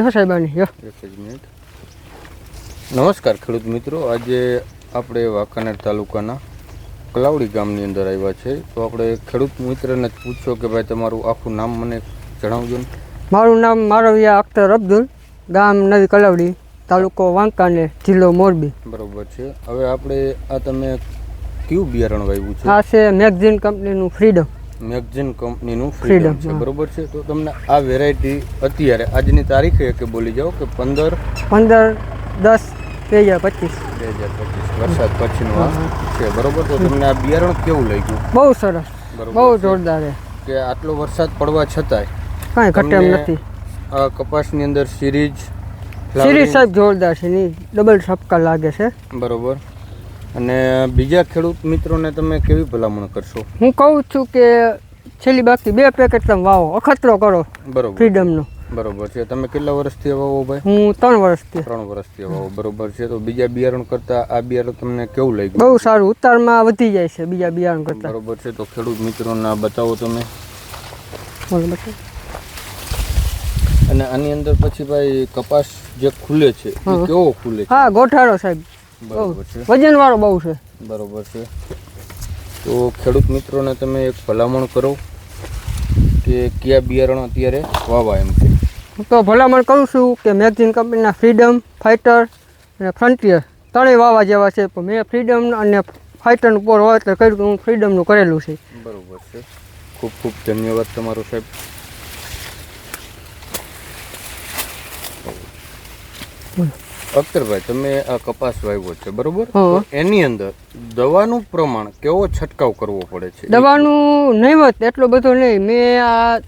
સાહેબાની એક જ મિનિટ. નમસ્કાર ખેડૂત મિત્રો, આજે આપણે વાંકાનેર તાલુકાના કલાવડી ગામની અંદર આવ્યા છે. તો આપણે ખેડૂત મિત્રને પૂછ્યો કે ભાઈ તમારું આખું નામ મને જણાવજો ને. મારું નામ મારવિયા અખ્તર અબ્દુલ, ગામ નવી કલાવડી, તાલુકો વાંકાનેર, જિલ્લો મોરબી. બરોબર છે. હવે આપણે આ તમે કયું બિયારણ વાવ્યું છે? આ છે મેગઝીન કંપનીનું ફ્રીડમ. મેગઝીન કંપનીનું ફ્રીડમ છે, બરોબર છે. તો તમને આ વેરાયટી અત્યારે આજની તારીખે કે બોલી જાઓ કે 15/10/2025 વરસાદ પછીનું આ છે, બરોબર. તો તમને આ બિયારણ કેવું લાગ્યું? બહુ સરસ, બહુ જોરદાર છે કે આટલો વરસાદ પડવા છતાંય કાંઈ ઘટે એમ નથી. આ કપાસની અંદર સિરીઝ સાહેબ જોરદાર છે, ની ડબલ છપકા લાગે છે, બરોબર. અને બીજા ખેડૂત મિત્રોને તમે કેવી ભલામણ કરશો? હું કહું છું કે છેલ્લી બાકી 2 પેકેટ તમે વાવો, અખતરો કરો બરોબર ફ્રીડમનો. બરોબર છે. તમે કેટલા વર્ષથી વાવો ભાઈ? હું 3 વર્ષથી વાવો, બરોબર છે. તો બીજા બિયારણ કરતા આ બિયારણ તમને કેવું લાગ્યું? બહુ સારું, ઉતારમાં વધી જાય છે બીજા બિયારણ કરતા, બરોબર છે. તો ખેડૂત મિત્રોને બતાવો તમે. અને આની અંદર પછી ભાઈ કપાસ જે ખુલે છે એ કેવો ખુલે છે? હા, ગોઠાળો સાહેબ, બરોબર છે, વજન વાળો બહુ છે, બરોબર છે. તો ખેડૂત મિત્રોને તમે એક ભલામણ કરો કે કયા બિયારણ અત્યારે વાવા એમ છે. હું તો ભલામણ કરું છું કે મેગઝીન કંપનીના ફ્રીડમ, ફાઇટર અને ફ્રન્ટિયર ત્રણેય વાવા જેવા છે, પણ મેં ફ્રીડમ અને ફાઇટરનું પોર વાવેતર કર્યું, હું ફ્રીડમનું કરેલું છે. બરોબર છે. ખૂબ ખૂબ ધન્યવાદ તમારો સાહેબ. અખ્તરભાઈ, તમે આ કપાસ વાવ્યો છે, બરોબર. તો એની અંદર દવાનું પ્રમાણ કેવો છંટકાવ કરવો પડે છે? દવાનું નહીવત એટલો બધો નહીં, મેં આ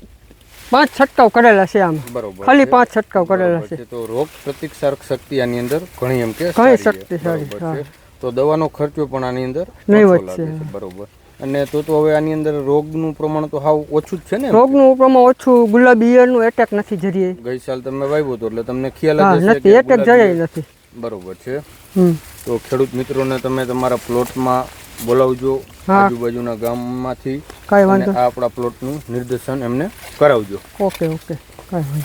5 છંટકાવ કરેલા છે આમ, બરોબર, ખાલી 5 છંટકાવ કરેલા છે. તો રોગ પ્રતિકારક શક્તિ આની અંદર ઘણી એમ કે ઘણી શક્તિશાળી છે. તો દવાનો ખર્ચો પણ આની અંદર નહીવત છે, બરોબર. અને તો હવે આની અંદર રોગનું પ્રમાણ તો હાવ ઓછું જ છે ને? રોગનું પ્રમાણ ઓછું, ગુલાબી ઈયળનું એટેક નથી જરીએ. ગઈ સાલ તમે વાવ્યો તો એટલે તમને ખ્યાલ જ હશે નથી, એટેક જરીએ નથી, બરોબર છે. તો ખેડૂત મિત્રોને તમે તમારા પ્લોટમાં બોલાવજો, આજુબાજુના ગામમાંથી, કાંઈ વાંધો, આ આપણા પ્લોટનું નિર્દેશન એમને કરાવજો. ઓકે, કાંઈ વાંધો.